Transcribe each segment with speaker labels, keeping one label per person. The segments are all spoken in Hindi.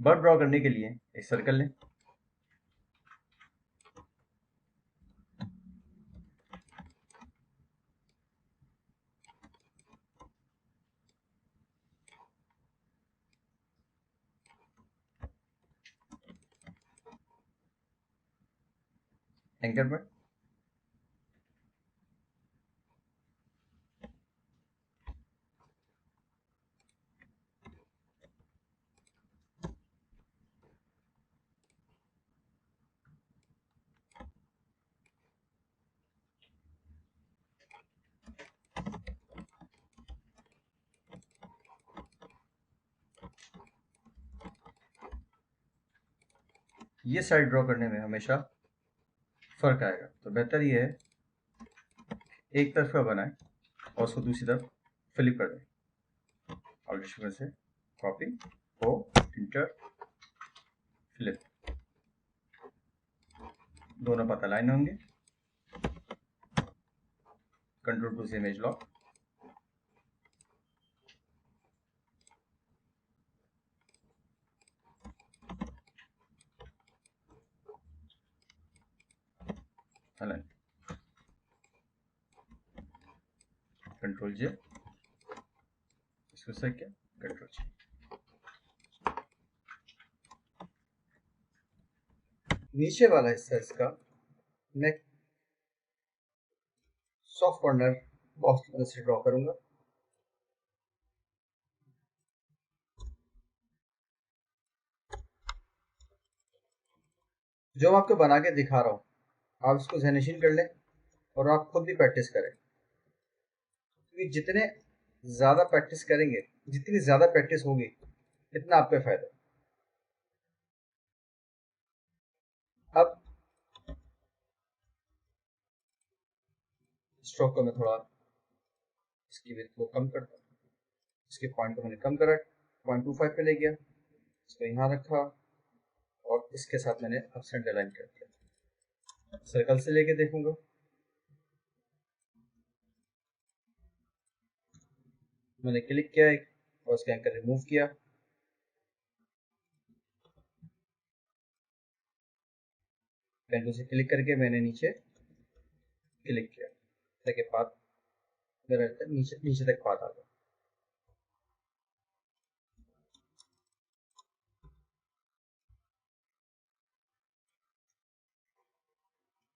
Speaker 1: बर्ड ड्रॉ करने के लिए एक सर्कल लें, एंकर पर ये साइड ड्रॉ करने में हमेशा फर्क आएगा, तो बेहतर ये है एक तरफ का बनाएं और उसको दूसरी तरफ फ्लिप कर दें। और इसमें से कॉपी हो इंटर फ्लिप, दोनों पाथ अलाइन होंगे। कंट्रोल टू से इमेज लॉक, अलाइन, कंट्रोल जे, इसको सेट किया, कंट्रोल जे। नीचे वाला हिस्सा इसका मैं सॉफ्ट कॉर्नर बॉक्स की मदद से ड्रॉ करूंगा। जो मैं आपको बना के दिखा रहा हूँ आप इसको ज़हनशीन कर लें और आप खुद भी प्रैक्टिस करें, क्योंकि जितने ज़्यादा प्रैक्टिस करेंगे, जितनी ज़्यादा प्रैक्टिस होगी इतना आपका फ़ायदा। अब स्ट्रोक को मैं थोड़ा इसकी विड्थ को कम करता हूँ, इसके पॉइंट को मैंने कम करा, 0.25 पे ले गया, इसको यहाँ रखा और इसके साथ मैंने अपसाइड अलाइन कर दिया। सर्कल से लेके देखूंगा, मैंने क्लिक किया एक और उसका एंकर रिमूव किया, पेंटू से क्लिक करके मैंने नीचे क्लिक किया ताकि पाथ मेरा नीचे नीचे तक पाथ आ गया।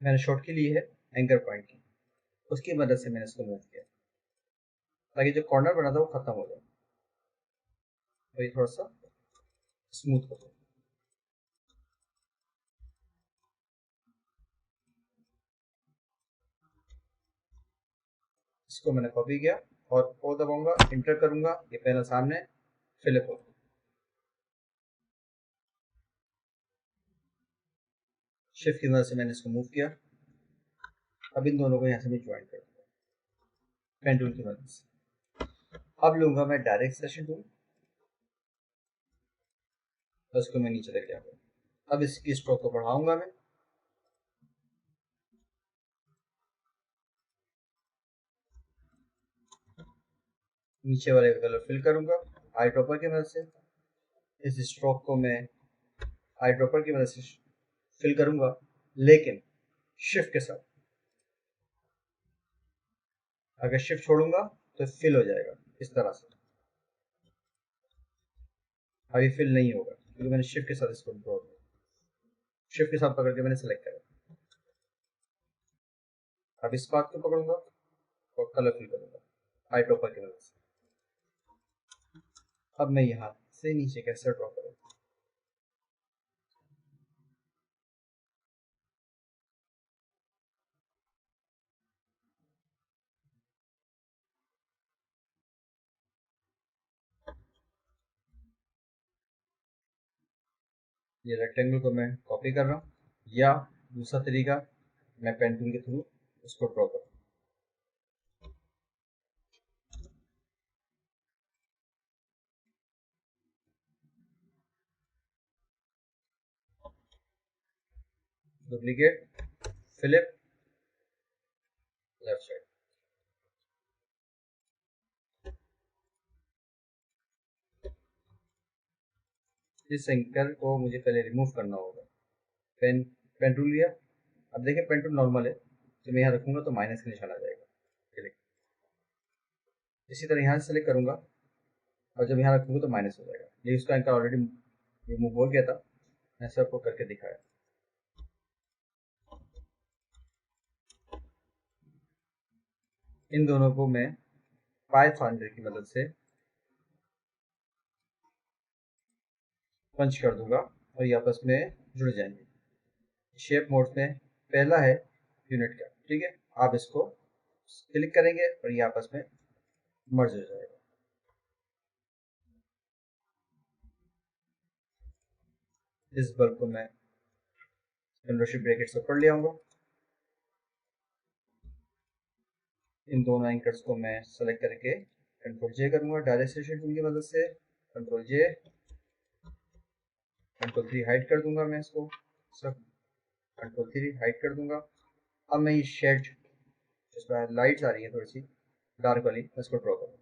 Speaker 1: मैंने शॉर्ट की ली है एंकर पॉइंट की, उसकी मदद से मैंने इसको मूव किया ताकि जो कॉर्नर बना था वो खत्म हो जाए और ये थोड़ा सा स्मूथ हो जाए। इसको मैंने कॉपी किया और ओ दबाऊंगा, इंटर करूंगा, ये पैनल सामने फिलिप हो। शिफ्ट की मदद से मैंने इसको मूव किया। अब इन दोनों को यहाँ से मैं ज्वाइन कर दूंगा पेन टूल की मदद से। अब लूंगा मैं डायरेक्ट सेलेक्शन टूल, तो इसको मैं नीचे तक ले आऊंगा। अब इसकी स्ट्रोक को बढ़ाऊंगा मैं, नीचे वाले का कलर फिल करूंगा आई ड्रॉपर की मदद से। इस स्ट्रोक को मैं आई ड्रॉपर की मदद से फिल करूंगा, लेकिन शिफ्ट के साथ। अगर शिफ्ट छोड़ूंगा तो फिल हो जाएगा इस तरह से, अभी फिल नहीं होगा क्योंकि मैंने शिफ्ट के साथ इसको ड्रॉ किया। शिफ्ट के साथ पकड़ के मैंने सेलेक्ट करा। अब इस बात को पकड़ूंगा और कलर फिल करूंगा आई ड्रॉपर की मदद से। अब मैं यहाँ से नीचे कैसे ड्रॉ करूँ, ये रेक्टेंगल को मैं कॉपी कर रहा हूँ, या दूसरा तरीका मैं पेन टूल के थ्रू उसको ड्रॉ करूँ। Duplicate, flip, left side. इस एंकर को मुझे पहले रिमूव करना होगा। पेन पेन टूल लिया। अब देखिए पेन टूल नॉर्मल है, जब मैं यहाँ रखूंगा तो माइनस का निशान आ जाएगा। इसी तरह यहाँ से सेलेक्ट करूंगा और जब यहाँ रखूंगा तो माइनस हो जाएगा। ये इसका एंकर ऑलरेडी रिमूव हो गया था, मैं सबको करके दिखाया। इन दोनों को मैं पाई फाइंडर की मदद से पंच कर दूंगा और ये आपस में जुड़ जाएंगे। शेप मोड में पहला है यूनिट का, ठीक है। आप इसको क्लिक करेंगे और ये आपस में मर्ज हो जाएगा। इस बल्ब को मैं कंट्रोल ब्रैकेट से ऊपर ले आऊंगा। इन दोनों एंकर्स को मैं सेलेक्ट करके कंट्रोल जे करूंगा डायरेक्शन टूल की मदद से। कंट्रोल जे, कंट्रोल 3 हाइड कर दूंगा मैं इसको सब। कंट्रोल 3 हाइड कर दूंगा। अब मैं ये शेड जिसमें लाइट्स आ रही है थोड़ी सी डार्क वाली, मैं इसको ड्रॉ करूंगा।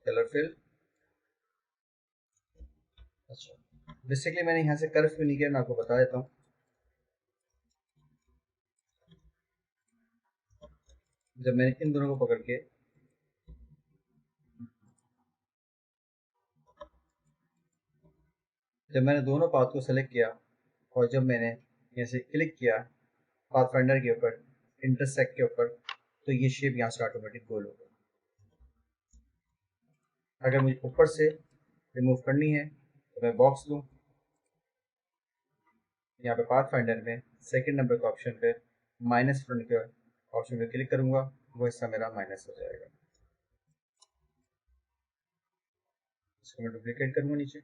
Speaker 1: Colour fill. अच्छा, बेसिकली मैंने यहाँ से कर्व क्यों नहीं किया मैं आपको बता देता हूँ। जब मैंने इन दोनों को पकड़ के जब मैंने दोनों पाथ को सेलेक्ट किया और जब मैंने यहाँ से क्लिक किया पाथ फाइंडर के ऊपर इंटरसेक्ट के ऊपर, तो ये शेप यहाँ से ऑटोमेटिक गोल हो गई। अगर मुझे ऊपर से रिमूव करनी है तो मैं बॉक्स लूँ, यहाँ पे पाथ फाइंडर में सेकंड नंबर के ऑप्शन पे माइनस फ्रंट के ऑप्शन पे क्लिक करूंगा, वो हिस्सा मेरा माइनस हो जाएगा। इसको मैं डुप्लीकेट करूंगा नीचे।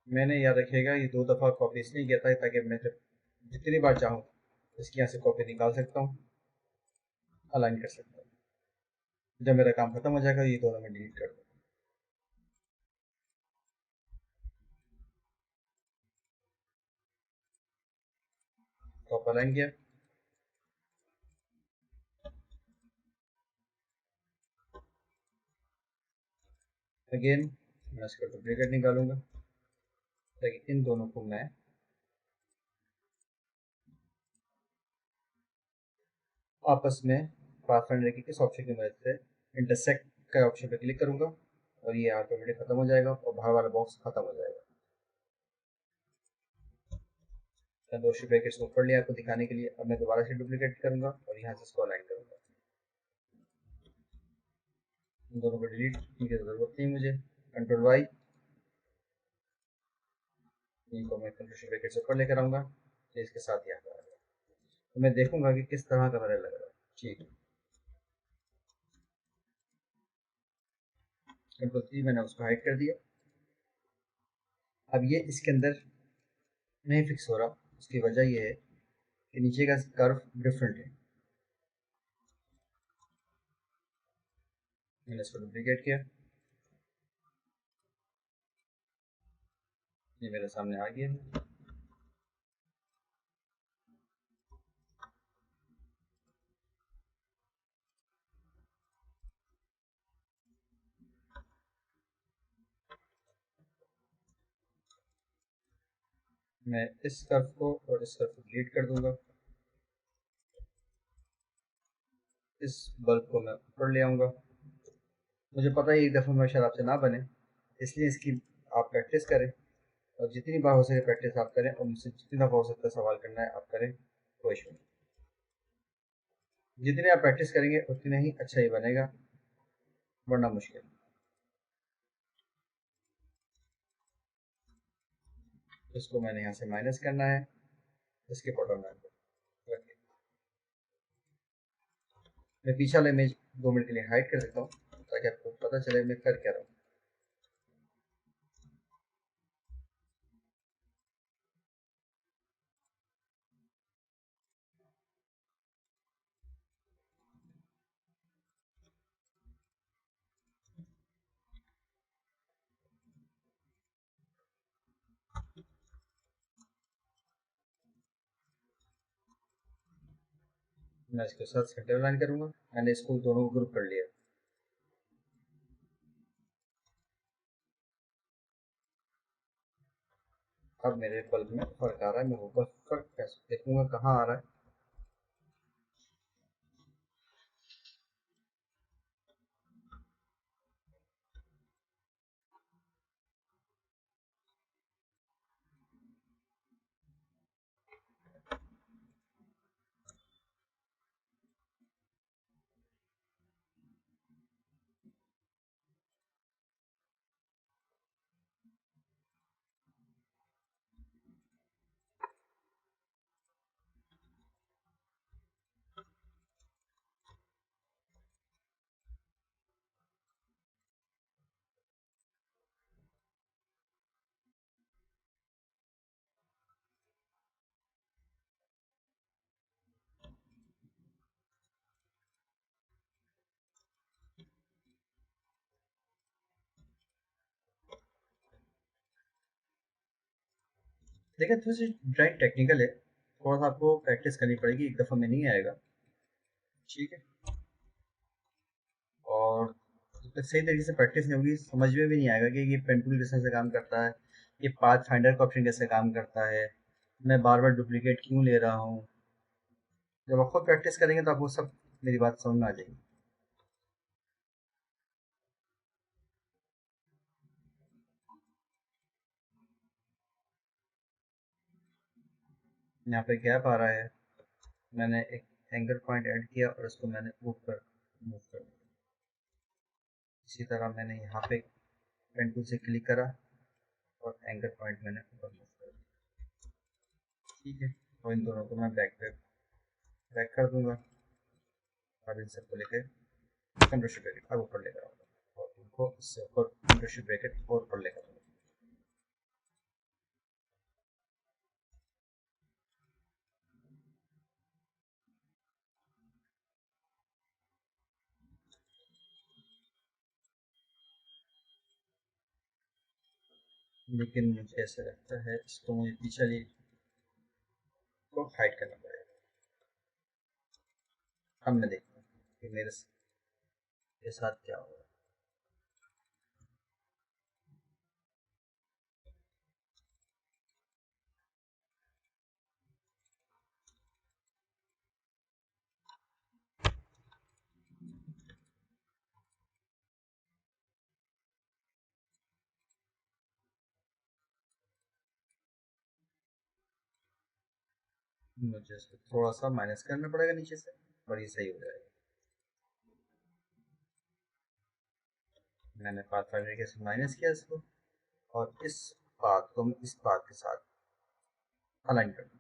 Speaker 1: मैंने याद रखिएगा ये 2 दफ़ा कॉपी इसलिए किया था ताकि मैं जब जितनी बार चाहूँ इसकी यहाँ से कॉपी निकाल सकता हूँ, अलाइन कर सकता हूँ। जब मेरा काम खत्म हो जाएगा ये दोनों मैं डिलीट कर दूँ। टॉप अलाइन किया। अगेन मैं इसका डुप्लीकेट निकालूंगा ताकि इन दोनों को मैं आपस में पाथफाइंडर की किस ऑप्शन की मदद से इंटरसेक्ट का ऑप्शन पे क्लिक करूंगा और ये ऑटोमेटिक खत्म हो जाएगा और बाहर वाला बॉक्स खत्म हो जाएगा। दो ब्रैकेट्स को ऊपर लिया आपको दिखाने के लिए। अब मैं दोबारा से डुप्लीकेट करूंगा और यहाँ से इसको अलाइन करूंगा। इन दोनों को डिलीट की जरूरत नहीं मुझे। कंट्रोल वाई, इनको मैं कंट्रोल ब्रैकेट से ऊपर लेकर आऊंगा तो इसके साथ यहाँ पर आ गया। तो मैं देखूंगा कि किस तरह का कलर लग रहा है। ठीक है, कंट्रोल 3 मैंने उसको हाइड कर दिया। अब ये इसके अंदर नहीं फिक्स हो रहा, उसकी वजह ये है कि नीचे का कर्व डिफरेंट है। मैंने इसको डुप्लीकेट किया, ये मेरे सामने आ गया है। मैं इस कर्व को और इस कर्व को डिलीट कर दूंगा। इस बल्ब को मैं ऊपर ले आऊंगा। मुझे पता है एक दफ़ा में शायद आपसे ना बने, इसलिए इसकी आप प्रैक्टिस करें और जितनी बार हो सके प्रैक्टिस आप करें और मुझसे जितनी दफ़ा हो सकता है सवाल करना है आप करें, कोई इशू नहीं। जितने आप प्रैक्टिस करेंगे उतने ही अच्छा ही बनेगा, वरना मुश्किल। इसको मैंने यहाँ से माइनस करना है, इसके बॉटम लाइन को रख के मैं पीछे वाला इमेज 2 मिनट के लिए हाइड कर देता हूँ ताकि आपको पता चले मैं कर क्या रहा हूँ। मैं इसके साथ सेंटर लाइन करूंगा। मैंने इसको दोनों को ग्रुप कर लिया। अब मेरे बल्ब में फर्क आ रहा है, मैं वो बल्ब फर्क कैसे देखूंगा, कहाँ आ रहा है। देखिए थोड़ी सी ड्राइंग टेक्निकल है, थोड़ा सा आपको प्रैक्टिस करनी पड़ेगी, एक दफ़ा में नहीं आएगा। ठीक है। और जब सही तरीके से प्रैक्टिस नहीं होगी, समझ में भी नहीं आएगा कि ये पेन टूल किस तरह से काम करता है, ये पाथ फाइंडर का ऑप्शन कैसे काम करता है, मैं बार बार डुप्लीकेट क्यों ले रहा हूँ। जब आप खुद प्रैक्टिस करेंगे तो आपको सब मेरी बात समझ में आ जाएगी। यहाँ पे गैप आ रहा है, मैंने एक एंगल पॉइंट ऐड किया और इसको मैंने ऊपर मूव कर दिया। इसी तरह मैंने यहाँ पे पेन टूल से क्लिक करा और एंगल पॉइंट मैंने ऊपर मूव कर दिया। ठीक है। और इन दोनों को मैं बैक कर दूंगा। अब इन सबको लेके कंट्रोल ब्रैकेट अब ऊपर लेकर आऊँगा और इनको इससे ऊपर कंट्रोल ब्रैकेट और ऊपर लेकर आऊँगा। लेकिन मुझे ऐसा लगता है इसको मुझे पिछली को हाइड करना पड़ेगा। अब मैं देखता हूँ कि मेरे के साथ क्या होगा। मुझे इसको थोड़ा सा माइनस करना पड़ेगा नीचे से और ये सही हो जाएगा। मैंने पाथ फाइंडर के से माइनस किया इसको और इस पाथ को मैं इस पाथ के साथ अलाइन कर दूँ।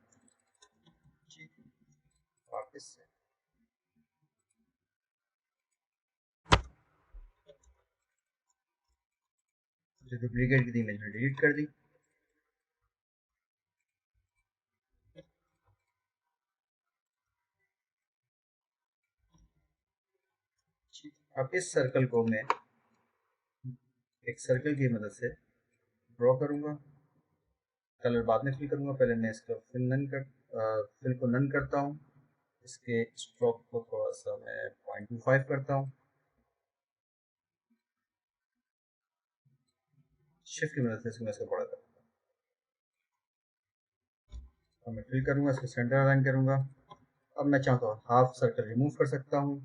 Speaker 1: ठीक है। वापस से जो डुप्लीकेट की थी मैंने डिलीट कर दी। ठीक। अब इस सर्कल को मैं एक सर्कल की मदद से ड्रॉ करूंगा। कलर बाद में फिल करूंगा, पहले मैं इसका फिल को नन करता हूँ। इसके स्ट्रोक को थोड़ा सा मैं 0.25 करता हूँ। शिफ्ट की मदद से इसको मैं इसको बड़ा करूँगा। अब मैं फिल करूँगा, इसको सेंटर अलाइन करूँगा। अब मैं चाहता हूँ हाफ सर्कल रिमूव कर सकता हूँ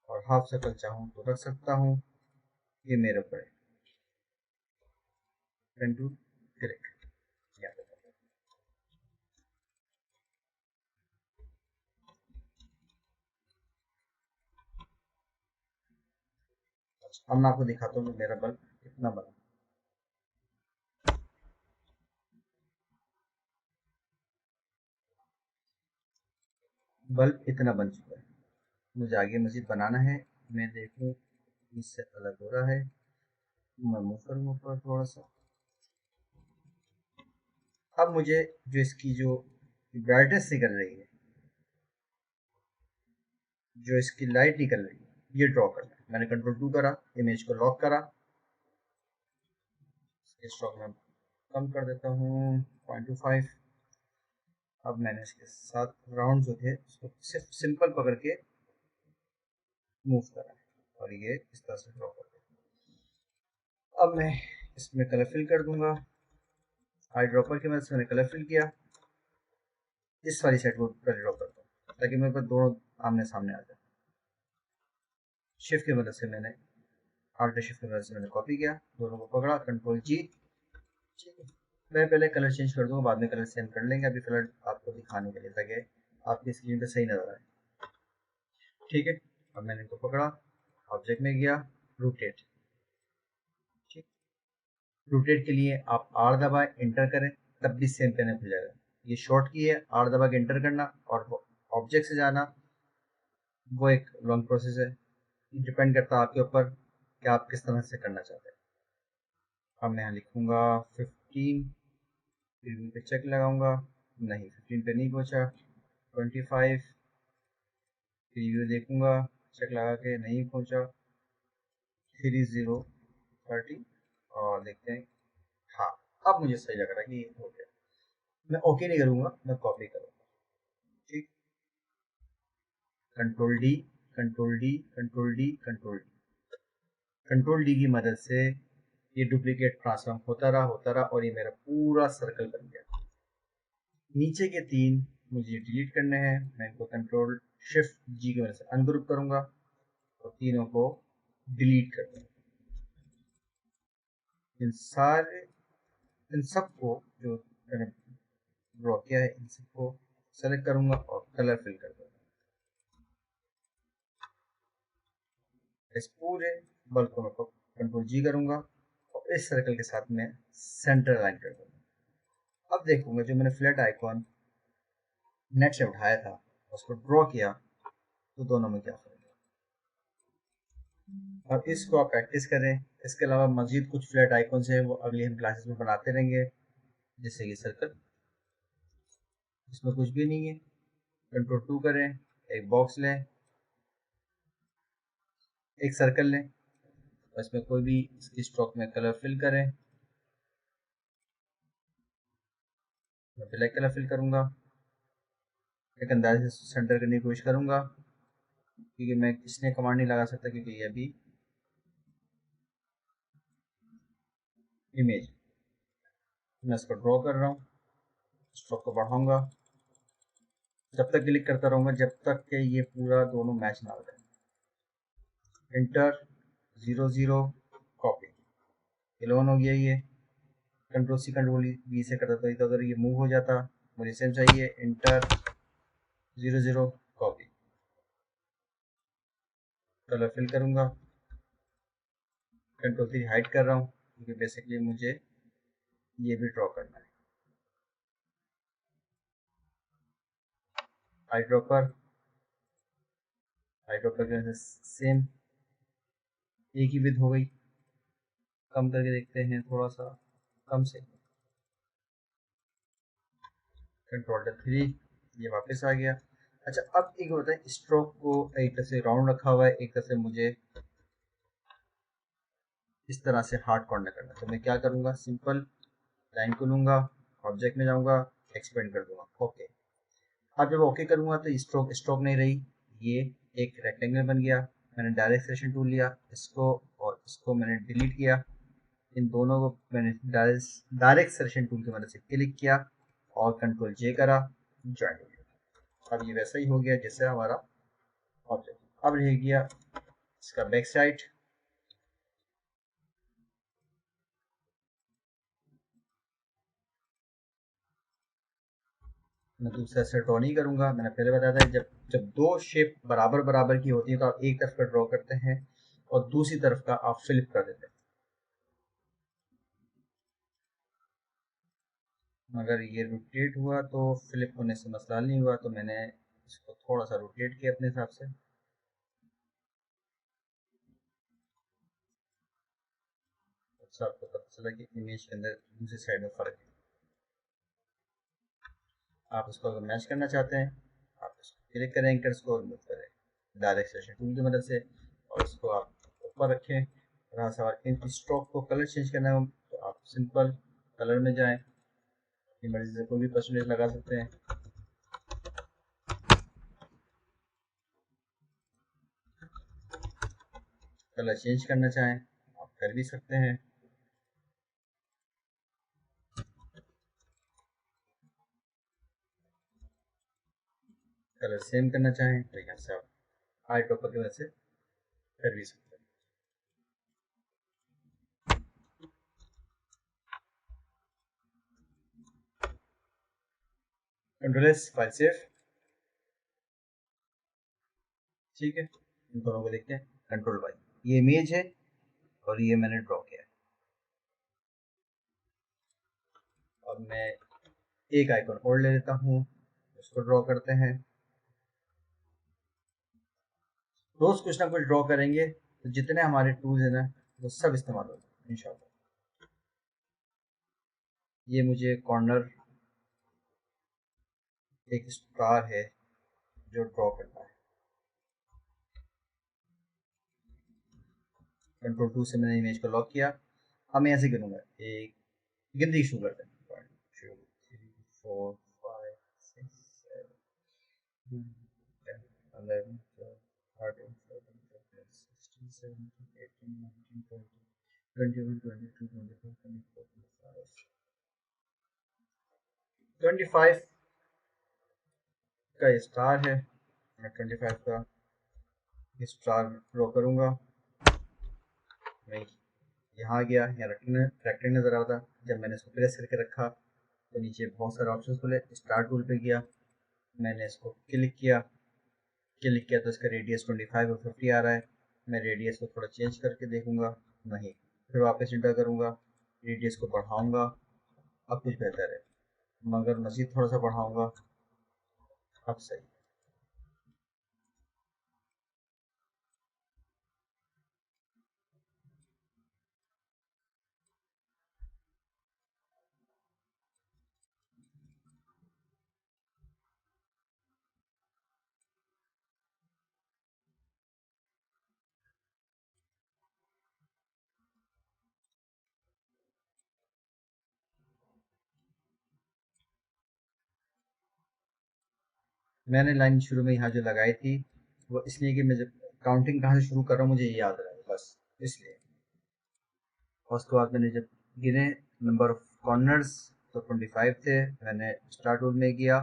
Speaker 1: और हाफ सर्कल चाहूँ तो रख सकता हूँ। ये मेरे ऊपर है। Pen to correct. अब मैं आपको दिखाता हूँ मेरा बल्ब कितना बना। बल्ब इतना बन चुका है। मुझे आगे मजीद बनाना है। मैं देखूँ इससे अलग हो रहा है, मैं मूव करूँगा ऊपर थोड़ा सा। अब मुझे जो इसकी जो ब्राइटनेस निकल रही है, जो इसकी लाइट निकल रही है, ये ड्रॉ करना है। मैंने कंट्रोल 2 करा, इमेज को लॉक करा, स्ट्रोक में कम कर देता हूँ 0.25। अब मैंने इसके साथ राउंड जो थे उसको सिर्फ सिंपल पकड़ के मूव करा है और ये इस तरह से ड्रॉ कर दिया। अब मैं इसमें कलर फिल कर दूंगा। आई ड्रॉपर की मदद से मैंने कलर फिल किया। इस वाली साइड को पहले ड्रॉ करता हूँ ताकि मेरे पास दोनों आमने सामने आ जाए। शिफ्ट की मदद से मैंने आल्ट शिफ्ट की मदद से मैंने कॉपी किया, दोनों को पकड़ा, कंट्रोल जी। ठीक है, मैं पहले कलर चेंज कर दूंगा, बाद में कलर सेम कर लेंगे। अभी फिलहाल आपको दिखाने के लिए ताकि आपकी स्क्रीन पे सही नजर आए। ठीक है, अब मैंने इनको पकड़ा, ऑब्जेक्ट में गया, रोटेट। ठीक, रोटेट के लिए आप आर दबाएं, एंटर करें, तब भी सेम पेन खुल जाएगा। ये शॉर्ट की है, आर दबा के एंटर करना और ऑब्जेक्ट से जाना, वो एक लॉन्ग प्रोसेस है। डिपेंड करता है आपके ऊपर कि आप किस तरह से करना चाहते हैं। अब मैं यहाँ लिखूंगा 15, प्रीव्यू पे चेक लगाऊंगा, नहीं 15 पे नहीं पहुंचा। 25 प्रीव्यू देखूंगा, चेक लगा के नहीं पहुंचा। 30 30 और देखते हैं, हाँ अब मुझे सही लग रहा है कि ये हो गया। मैं ओके नहीं करूंगा, मैं कॉपी करूंगा। ठीक, control D, control D, control D, control D, control D की मदद से ये डुप्लीकेट ट्रांसफॉर्म होता रहा और ये मेरा पूरा सर्कल बन गया। नीचे के 3 मुझे डिलीट करने हैं, मैं इनको कंट्रोल शिफ्ट जी की मदद से अनग्रुप करूंगा और तीनों को डिलीट कर दूंगा। इन सबको जो मैंने ड्रॉ किया है, इन सबको सेलेक्ट करूंगा और कलर फिल कर दूंगा। इस पूरे बल्ब को मैं कंट्रोल जी करूंगा और इस सर्कल के साथ में सेंटर लाइन कर दूंगा। अब देखूंगा जो मैंने फ्लैट आइकॉन नेट से उठाया था उसको ड्रॉ किया तो दोनों में क्या फर्क है। अब इसको आप प्रैक्टिस करें। इसके अलावा मजीद कुछ फ्लैट आइकॉन है वो अगली हम क्लासेस में बनाते रहेंगे। जैसे ये सर्कल, इसमें कुछ भी नहीं है, कंट्रोल 2 करें, एक बॉक्स लें, एक सर्कल लें, इसमें कोई भी इसकी स्ट्रोक में कलर फिल करें। मैं ब्लैक कलर फिल करूंगा, एक अंदाजे से सेंटर करने की कोशिश करूंगा क्योंकि मैं इसने कमांड नहीं लगा सकता क्योंकि ये अभी इमेज। मैं इसको ड्रॉ कर रहा हूँ, स्ट्रोक को बढ़ाऊंगा, जब तक क्लिक करता रहूंगा जब तक कि ये पूरा दोनों मैच ना हो जाए। इंटर 00 कॉपी 11 हो गया। ये कंट्रोल सी कंट्रोल वी से करता तो इधर ये मूव हो जाता। मुझे सेम चाहिए, इंटर 00 कॉपी, कलर फिल करूंगा, कंट्रोल 3 हाइड कर रहा हूँ क्योंकि बेसिकली मुझे ये भी ड्रॉ करना है। आई ड्रॉपर की वजह से सेम एक ही विद हो गई। कम करके देखते हैं, थोड़ा सा कम से, कंट्रोल 3, ये वापस आ गया। अच्छा, अब एक होता है स्ट्रोक को एक तरह से राउंड रखा हुआ है, एक तरह से मुझे इस तरह से हार्ड कॉर्नर करना है। तो मैं क्या करूंगा, सिंपल लाइन को लूंगा, ऑब्जेक्ट में जाऊंगा, एक्सपेंड कर दूंगा, ओके। अब जब ओके करूंगा तो स्ट्रोक स्ट्रोक नहीं रही, ये एक रेक्टेंगल बन गया। मैंने डायरेक्ट सिलेक्शन टूल लिया, इसको और इसको मैंने डिलीट किया। इन दोनों को मैंने डायरेक्ट सिलेक्शन टूल की मदद से क्लिक किया और कंट्रोल जे करा, ज्वाइन हो गया। अब ये वैसा ही हो गया जैसे हमारा ऑब्जेक्ट। अब रह गया इसका बैक साइड। मैं दूसरा से ड्रॉ नहीं करूंगा। मैंने पहले बताया था जब जब दो शेप बराबर बराबर की होती है तो आप एक तरफ का ड्रॉ करते हैं और दूसरी तरफ का आप फ्लिप कर देते हैं। अगर ये रोटेट हुआ तो फ्लिप होने से मसला नहीं हुआ, तो मैंने इसको थोड़ा सा रोटेट किया अपने हिसाब से। अच्छा, आपको पता चला कि इमेज के अंदर दूसरी साइड में फर्क है। आप इसको अगर मैच करना चाहते हैं, आप इसको क्लिक करें, एंकर्स को मूव करें डायरेक्ट सिलेक्शन टूल की मदद से और इसको आप ऊपर रखें। रहा सवाल इन स्ट्रोक को कलर चेंज करना हो तो आप सिंपल कलर में जाएं, इमर्जी से कोई भी परसेंटेज लगा सकते हैं। कलर चेंज करना चाहें आप कर भी सकते हैं। कलर सेम करना चाहें तो यहाँ से आप आई टॉपर की मदद से कर भी सकते हैं। Control S, file save. ठीक है, इन दोनों को देखते हैं। कंट्रोल वाई, ये इमेज है और ये मैंने ड्रॉ किया है। अब मैं एक आइकन और ले लेता हूँ, उसको ड्रॉ करते हैं। रोज कुछ ना कुछ ड्रॉ करेंगे तो जितने हमारे टूल्स हैं ना वो सब इस्तेमाल होंगे इंशाल्लाह। ये मुझे कॉर्नर एक स्टार है जो ड्रॉ करना है। कंट्रोल 2 से मैंने इमेज को लॉक किया। अब मैं ऐसे करूँगा, एक गिनती शुरू करते हैं। 1 2 3 4 5 6 7 10 11 12 13 14 15 16 17 18 19 20 21 22 23 24 25 25 का स्टार है। मैं 25 का स्टार ड्रॉ करूँगा। मैं यहाँ गया, यहाँ रेक्टेंगल नज़र आ रहा था। जब मैंने इसको प्रेस करके रखा तो नीचे बहुत सारे ऑप्शन खुले। स्टार टूल पे गया, मैंने इसको क्लिक किया तो इसका रेडियस 25 और 50 आ रहा है। मैं रेडियस को थोड़ा चेंज करके देखूंगा, नहीं। फिर वापस इंटर करूँगा, रेडियस को बढ़ाऊँगा, अब कुछ बेहतर है। मगर मज़ीद थोड़ा सा बढ़ाऊँगा, अब सही। मैंने लाइन शुरू में यहाँ जो लगाई थी वो इसलिए कि मैं जब काउंटिंग कहाँ से शुरू कर रहा हूँ मुझे ये याद रहे, बस इसलिए। और उसके बाद मैंने जब गिने नंबर ऑफ कॉर्नर्स तो 25 थे। मैंने स्टार टूल में गया,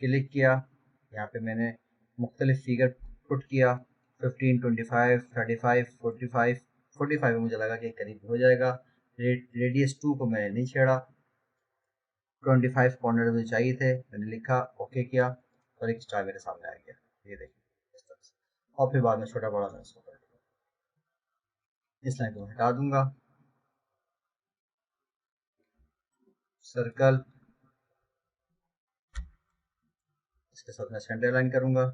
Speaker 1: क्लिक किया, यहाँ पे मैंने मुख्तलिफ फिगर पुट किया। 15 25 35 45 45 मुझे लगा कि करीब हो जाएगा। रेडियस 2 को मैंने नहीं छेड़ा। 25 कॉर्नर मुझे चाहिए थे, मैंने लिखा, ओके किया और एक स्टार मेरे सामने आ गया। ये देखिए इस तरह से। और फिर बाद में छोटा बड़ा मैं इसको कर दूंगा। इस लाइन को हटा दूंगा, सर्कल, इसके साथ मैं सेंटर लाइन करूंगा।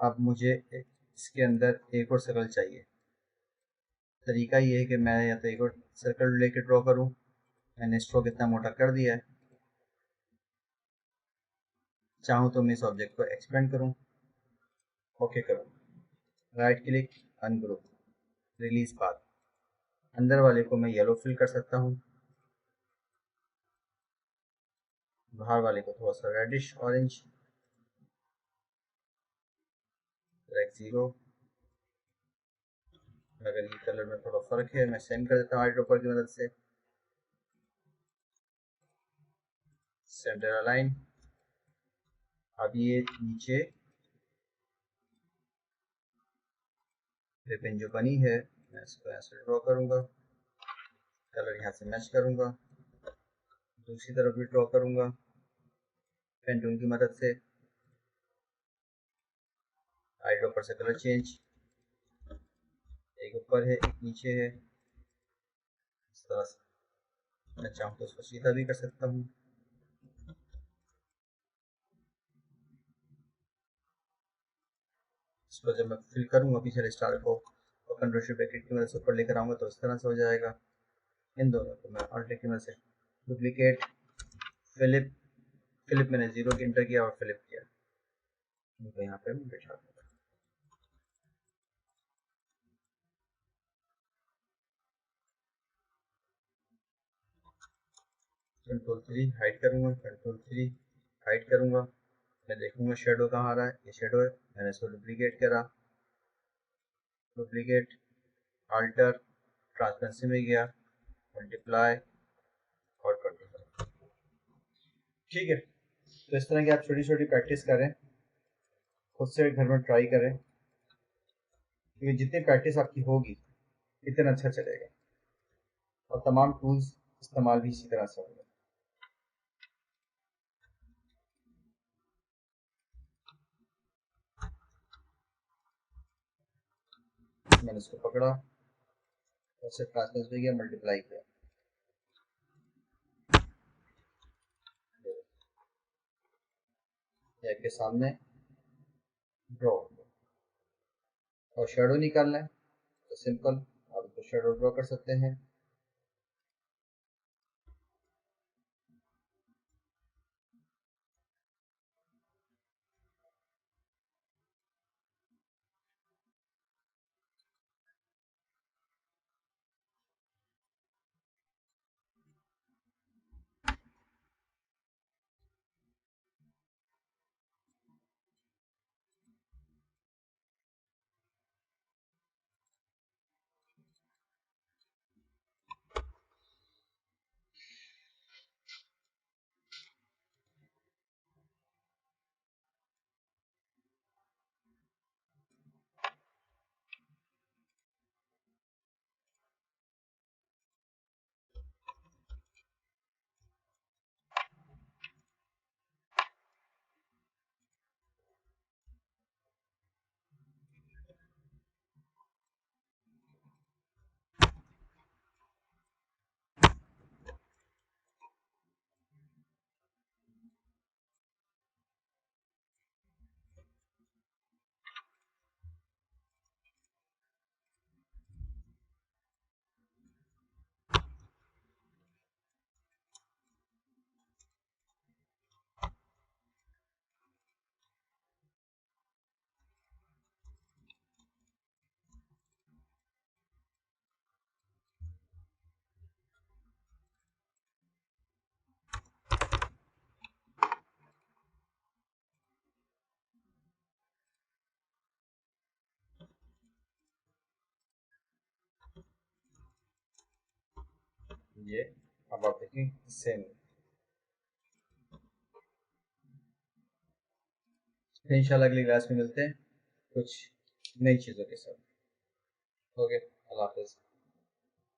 Speaker 1: अब मुझे इसके अंदर एक और सर्कल चाहिए। तरीका ये है कि मैं या तो एक और सर्कल लेके ड्रॉ करूं। मैंने स्ट्रोक इतना मोटा कर दिया है, चाहूँ तो मैं इस ऑब्जेक्ट को एक्सपेंड करूं, ओके करूं, right click, ungroup, release path. अंदर वाले को मैं येलो फिल कर सकता हूँ, बाहर वाले को थोड़ा सा रेडिश ऑरेंज, ब्लैक जीरो। अगर ये कलर में थोड़ा फर्क है मैं सेंड कर देता हूँ आई ड्रॉपर की मदद से। Centre align. अब ये नीचे रिबन जो बनी है मैं इसको ऐसे ड्रॉ करूंगा, कलर यहाँ से मैच करूंगा, दूसरी तरफ भी ड्रॉ करूंगा पेन टूल की मदद से। आई ड्रॉपर से कलर चेंज, एक ऊपर है एक नीचे है, इस तरह से। मैं चाहूँ तो उसको सीधा भी कर सकता हूँ। इसको जब मैं फिल करूंगा पिछले स्टार को और कंट्रोल शिफ्ट ब्रैकेट की मदद से ऊपर लेकर आऊंगा तो इस तरह से हो जाएगा। इन दोनों को मैं ऑल्ट की मदद से डुप्लीकेट, फिलिप, फिलिप मैंने जीरो की इंटर किया और फिलिप किया, इनको यहाँ पे मैं बैठा दूंगा। कंट्रोल 3 हाइड करूंगा, कंट्रोल 3 हाइड करूँगा, मैं देखूंगा शेडो कहाँ आ रहा है, ये शेडो है, मैंने इसको डुप्लीकेट करा, डुप्लीकेट, अल्टर, ट्रांसपेरेंसी में गया, मल्टीप्लाई और 25। ठीक है, तो इस तरह की आप छोटी छोटी प्रैक्टिस करें, खुद से घर में ट्राई करें, क्योंकि जितनी प्रैक्टिस आपकी होगी इतना अच्छा चलेगा, और तमाम टूल्स इस्तेमाल भी इसी तरह से होंगे। मैंने इसको पकड़ा और से ट्रांसपेरेंस में गया, मल्टीप्लाई किया, ये आपके सामने ड्रॉ, और शेडो निकालना है तो सिंपल आप इसको शेडो ड्रॉ कर सकते हैं। ये अब आप देखें सेम, इंशाल्लाह अगली क्लास में मिलते हैं कुछ नई चीज़ों के साथ। ओके, अल्लाह हाफिज़।